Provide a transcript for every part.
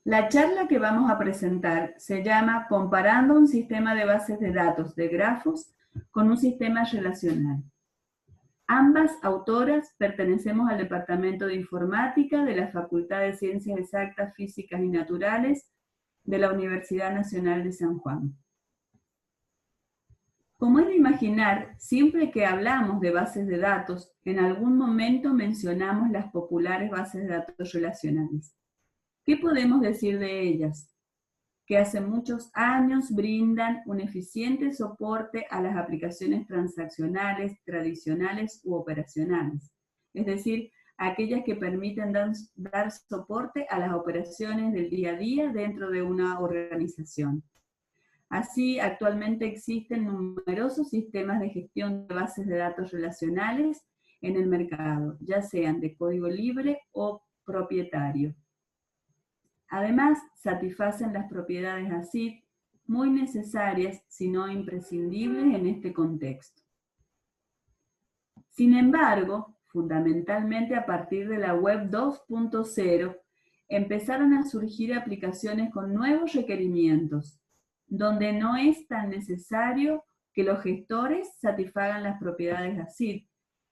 La charla que vamos a presentar se llama Comparando un sistema de bases de datos de grafos con un sistema relacional. Ambas autoras pertenecemos al Departamento de Informática de la Facultad de Ciencias Exactas, Físicas y Naturales de la Universidad Nacional de San Juan. Como es de imaginar, siempre que hablamos de bases de datos, en algún momento mencionamos las populares bases de datos relacionales. ¿Qué podemos decir de ellas? Que hace muchos años brindan un eficiente soporte a las aplicaciones transaccionales, tradicionales u operacionales, es decir, aquellas que permiten dar soporte a las operaciones del día a día dentro de una organización. Así, actualmente existen numerosos sistemas de gestión de bases de datos relacionales en el mercado, ya sean de código libre o propietario. Además, satisfacen las propiedades ACID muy necesarias, si no imprescindibles en este contexto. Sin embargo, fundamentalmente a partir de la Web 2.0, empezaron a surgir aplicaciones con nuevos requerimientos, donde no es tan necesario que los gestores satisfagan las propiedades ACID,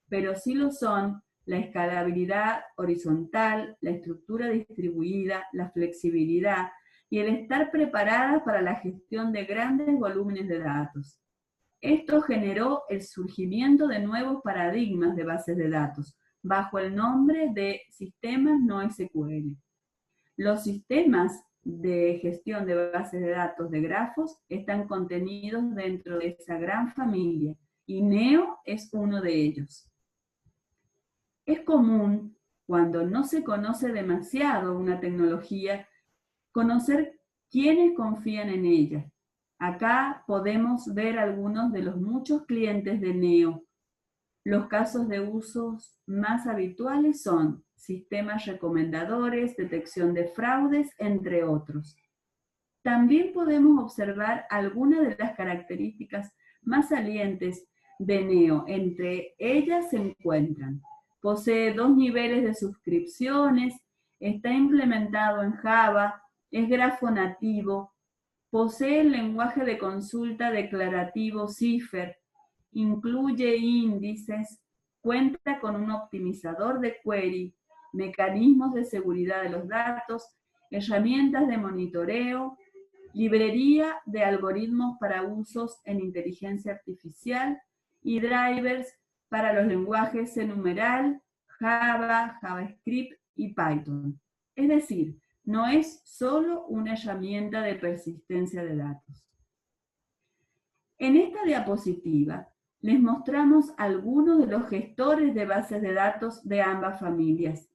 pero sí lo son la escalabilidad horizontal, la estructura distribuida, la flexibilidad y el estar preparada para la gestión de grandes volúmenes de datos. Esto generó el surgimiento de nuevos paradigmas de bases de datos, bajo el nombre de sistemas no SQL. Los sistemas de gestión de bases de datos de grafos están contenidos dentro de esa gran familia, y Neo es uno de ellos. Es común, cuando no se conoce demasiado una tecnología, conocer quiénes confían en ella. Acá podemos ver algunos de los muchos clientes de Neo. Los casos de usos más habituales son sistemas recomendadores, detección de fraudes, entre otros. También podemos observar algunas de las características más salientes de Neo. Entre ellas se encuentran: posee 2 niveles de suscripciones, está implementado en Java, es grafo nativo, posee el lenguaje de consulta declarativo Cipher, incluye índices, cuenta con un optimizador de query, mecanismos de seguridad de los datos, herramientas de monitoreo, librería de algoritmos para usos en inteligencia artificial y drivers para los lenguajes C-numeral, Java, JavaScript y Python. Es decir, no es solo una herramienta de persistencia de datos. En esta diapositiva les mostramos algunos de los gestores de bases de datos de ambas familias.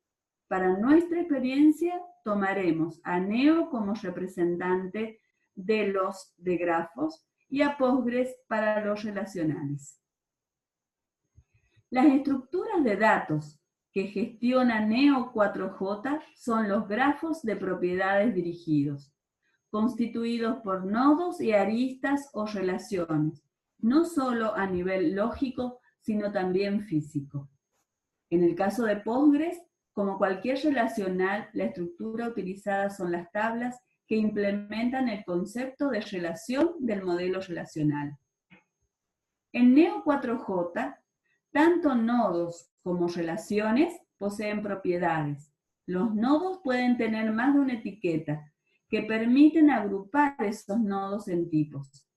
Para nuestra experiencia, tomaremos a Neo como representante de los de grafos y a Postgres para los relacionales. Las estructuras de datos que gestiona Neo 4J son los grafos de propiedades dirigidos, constituidos por nodos y aristas o relaciones, no solo a nivel lógico, sino también físico. En el caso de Postgres, como cualquier relacional, la estructura utilizada son las tablas que implementan el concepto de relación del modelo relacional. En Neo 4J, tanto nodos como relaciones poseen propiedades. Los nodos pueden tener más de una etiqueta que permiten agrupar esos nodos en tipos.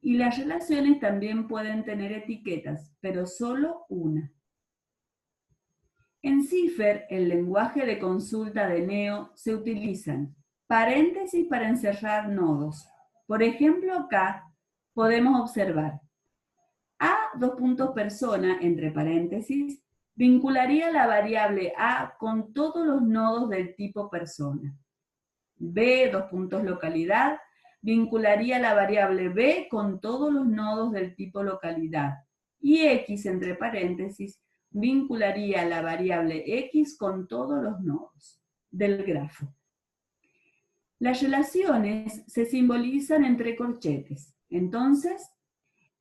Y las relaciones también pueden tener etiquetas, pero solo una. En Cipher, el lenguaje de consulta de Neo, se utilizan paréntesis para encerrar nodos. Por ejemplo, acá podemos observar A:persona, entre paréntesis, vincularía la variable A con todos los nodos del tipo persona. B:localidad, vincularía la variable B con todos los nodos del tipo localidad. Y X, entre paréntesis, vincularía la variable X con todos los nodos del grafo. Las relaciones se simbolizan entre corchetes. Entonces,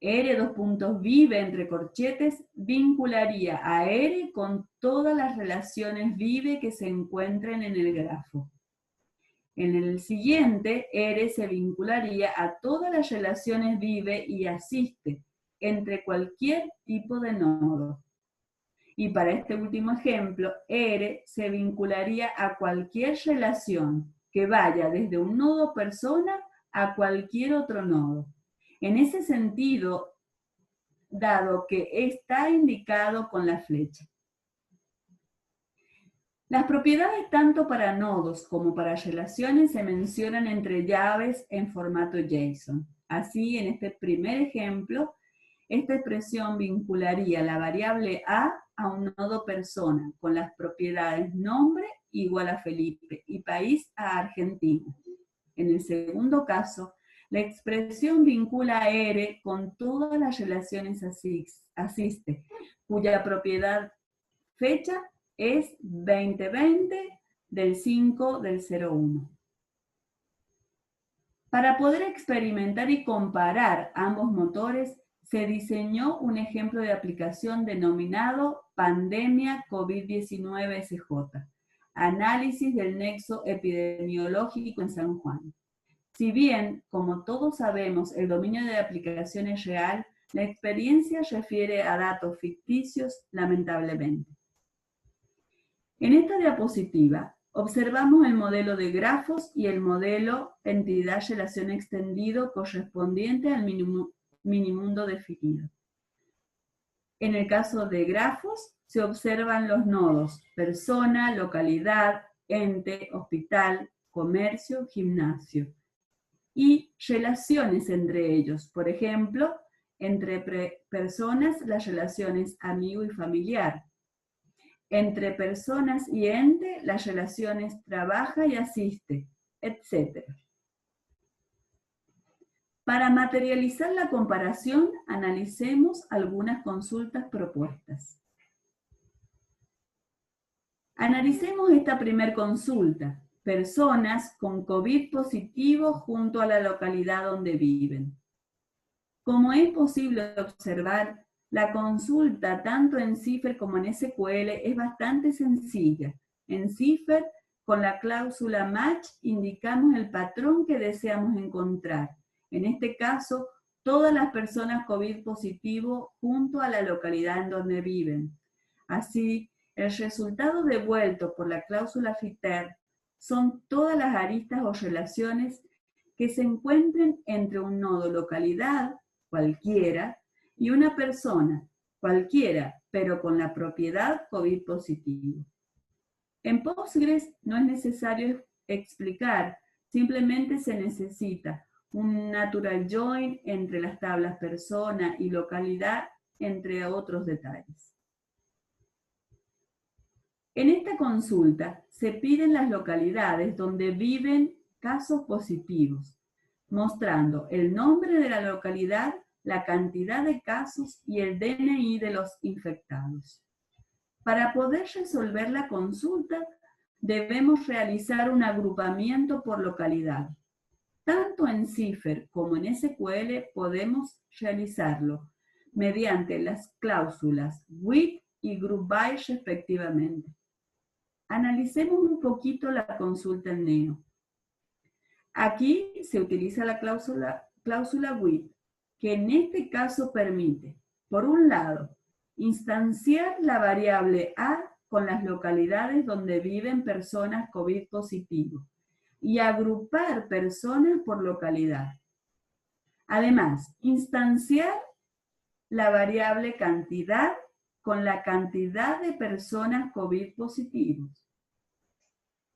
R:vive entre corchetes vincularía a R con todas las relaciones vive que se encuentren en el grafo. En el siguiente, ERE se vincularía a todas las relaciones vive y asiste entre cualquier tipo de nodo. Y para este último ejemplo, ERE se vincularía a cualquier relación que vaya desde un nodo persona a cualquier otro nodo. En ese sentido, dado que está indicado con la flecha. Las propiedades tanto para nodos como para relaciones se mencionan entre llaves en formato JSON. Así, en este primer ejemplo, esta expresión vincularía la variable a un nodo persona con las propiedades nombre igual a Felipe y país a Argentina. En el segundo caso, la expresión vincula a ERE con todas las relaciones asiste, cuya propiedad fecha es 2020 del 5 del 01. Para poder experimentar y comparar ambos motores, se diseñó un ejemplo de aplicación denominado Pandemia COVID-19 SJ, análisis del nexo epidemiológico en San Juan. Si bien, como todos sabemos, el dominio de aplicación es real, la experiencia refiere a datos ficticios, lamentablemente. En esta diapositiva observamos el modelo de grafos y el modelo entidad-relación extendido correspondiente al minimundo definido. En el caso de grafos, se observan los nodos persona, localidad, ente, hospital, comercio, gimnasio, y relaciones entre ellos. Por ejemplo, entre personas, las relaciones amigo y familiar. Entre personas y ente, las relaciones trabaja y asiste, etc. Para materializar la comparación, analicemos algunas consultas propuestas. Analicemos esta primera consulta. Personas con COVID positivo junto a la localidad donde viven. Como es posible observar, la consulta tanto en Cipher como en SQL es bastante sencilla. En Cipher, con la cláusula match, indicamos el patrón que deseamos encontrar. En este caso, todas las personas COVID positivo junto a la localidad en donde viven. Así, el resultado devuelto por la cláusula FITER son todas las aristas o relaciones que se encuentren entre un nodo localidad, cualquiera, y una persona, cualquiera, pero con la propiedad COVID positivo. En Postgres no es necesario explicar, simplemente se necesita un natural join entre las tablas persona y localidad, entre otros detalles. En esta consulta se piden las localidades donde viven casos positivos, mostrando el nombre de la localidad, la cantidad de casos y el DNI de los infectados. Para poder resolver la consulta, debemos realizar un agrupamiento por localidad. Tanto en Cipher como en SQL podemos realizarlo mediante las cláusulas with y group by respectivamente. Analicemos un poquito la consulta en Neo. Aquí se utiliza la cláusula with, que en este caso permite, por un lado, instanciar la variable a con las localidades donde viven personas COVID positivo y agrupar personas por localidad. Además, instanciar la variable cantidad con la cantidad de personas COVID positivos.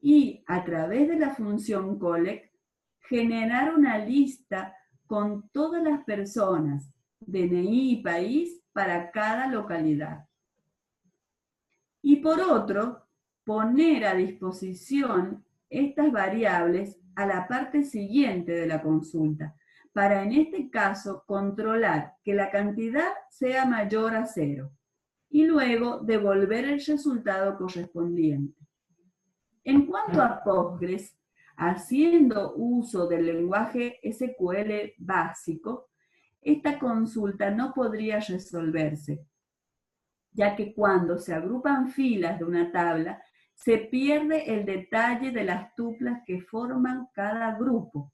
Y a través de la función collect, generar una lista con todas las personas, DNI y país para cada localidad. Y por otro, poner a disposición estas variables a la parte siguiente de la consulta, para en este caso controlar que la cantidad sea mayor a 0 y luego devolver el resultado correspondiente. En cuanto a Postgres, haciendo uso del lenguaje SQL básico, esta consulta no podría resolverse, ya que cuando se agrupan filas de una tabla, se pierde el detalle de las tuplas que forman cada grupo.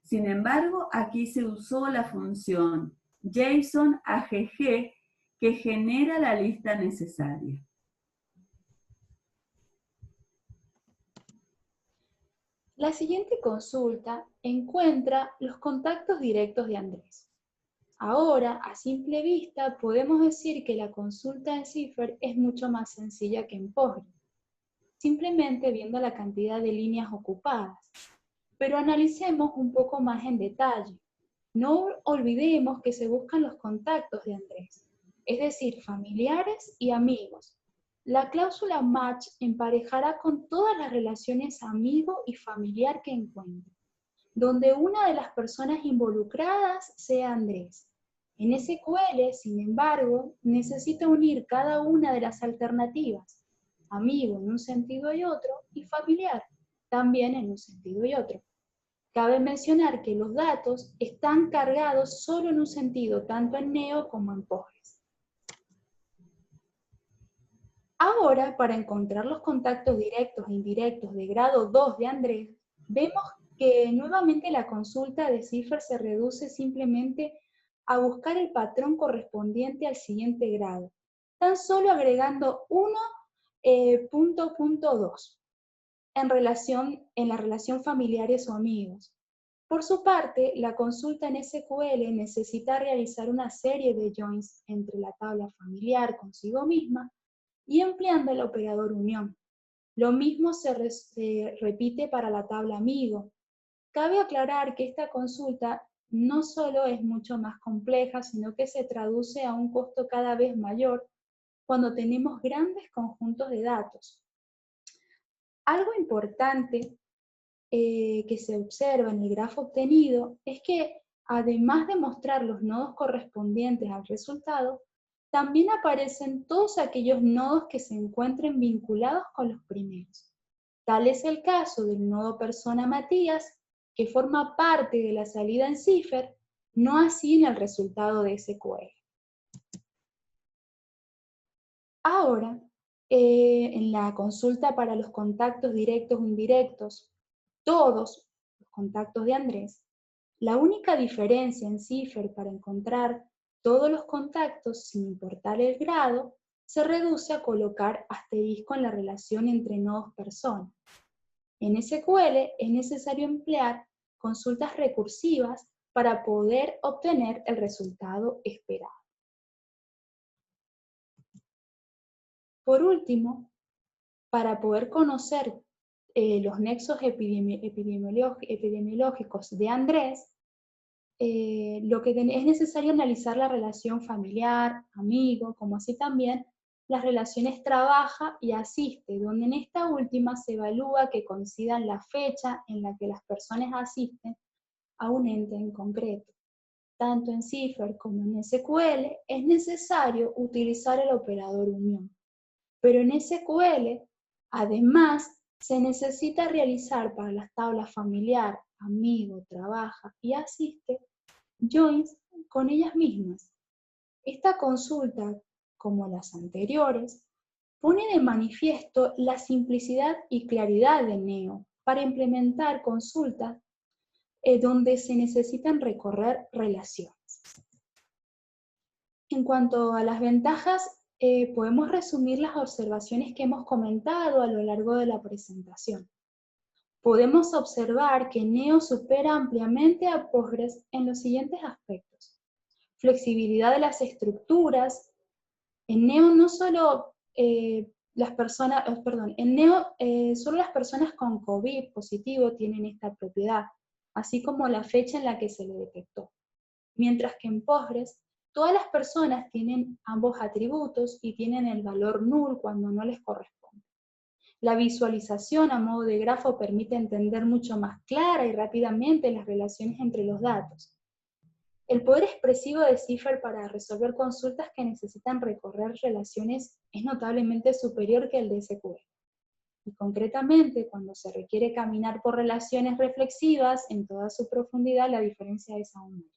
Sin embargo, aquí se usó la función JSON-AGG que genera la lista necesaria. La siguiente consulta encuentra los contactos directos de Andrés. Ahora, a simple vista, podemos decir que la consulta en Cipher es mucho más sencilla que en Postgres, simplemente viendo la cantidad de líneas ocupadas. Pero analicemos un poco más en detalle. No olvidemos que se buscan los contactos de Andrés, es decir, familiares y amigos. La cláusula match emparejará con todas las relaciones amigo y familiar que encuentre, donde una de las personas involucradas sea Andrés. En SQL, sin embargo, necesita unir cada una de las alternativas, amigo en un sentido y otro, y familiar, también en un sentido y otro. Cabe mencionar que los datos están cargados solo en un sentido, tanto en Neo como en Postgres. Ahora, para encontrar los contactos directos e indirectos de grado 2 de Andrés, vemos que nuevamente la consulta de Cipher se reduce simplemente a buscar el patrón correspondiente al siguiente grado, tan solo agregando 1.2 en la relación familiares o amigos. Por su parte, la consulta en SQL necesita realizar una serie de joins entre la tabla familiar consigo misma y empleando el operador unión. Lo mismo se repite para la tabla amigo. Cabe aclarar que esta consulta no solo es mucho más compleja, sino que se traduce a un costo cada vez mayor cuando tenemos grandes conjuntos de datos. Algo importante que se observa en el grafo obtenido es que, además de mostrar los nodos correspondientes al resultado, también aparecen todos aquellos nodos que se encuentren vinculados con los primeros. Tal es el caso del nodo persona Matías, que forma parte de la salida en Cipher, no así en el resultado de SQL. Ahora, en la consulta para los contactos directos o indirectos, todos los contactos de Andrés, la única diferencia en Cipher para encontrar todos los contactos sin importar el grado, se reduce a colocar asterisco en la relación entre nodos personas. En SQL es necesario emplear consultas recursivas para poder obtener el resultado esperado. Por último, para poder conocer los nexos epidemiológicos de Andrés, es necesario analizar la relación familiar, amigo, como así también las relaciones trabaja y asiste, donde en esta última se evalúa que coincidan la fecha en la que las personas asisten a un ente en concreto. Tanto en Cipher como en SQL es necesario utilizar el operador unión. Pero en SQL, además, se necesita realizar para las tablas familiar, amigo, trabaja y asiste, joins con ellas mismas. Esta consulta, como las anteriores, pone de manifiesto la simplicidad y claridad de Neo para implementar consultas donde se necesitan recorrer relaciones. En cuanto a las ventajas, podemos resumir las observaciones que hemos comentado a lo largo de la presentación. Podemos observar que Neo supera ampliamente a Postgres en los siguientes aspectos. Flexibilidad de las estructuras. En Neo no solo solo las personas con COVID positivo tienen esta propiedad, así como la fecha en la que se le detectó. Mientras que en Postgres, todas las personas tienen ambos atributos y tienen el valor null cuando no les corresponde. La visualización a modo de grafo permite entender mucho más clara y rápidamente las relaciones entre los datos. El poder expresivo de Cipher para resolver consultas que necesitan recorrer relaciones es notablemente superior que el de SQL. Y concretamente, cuando se requiere caminar por relaciones reflexivas en toda su profundidad, la diferencia es aún mayor.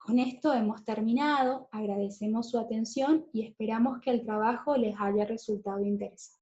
Con esto hemos terminado, agradecemos su atención y esperamos que el trabajo les haya resultado interesante.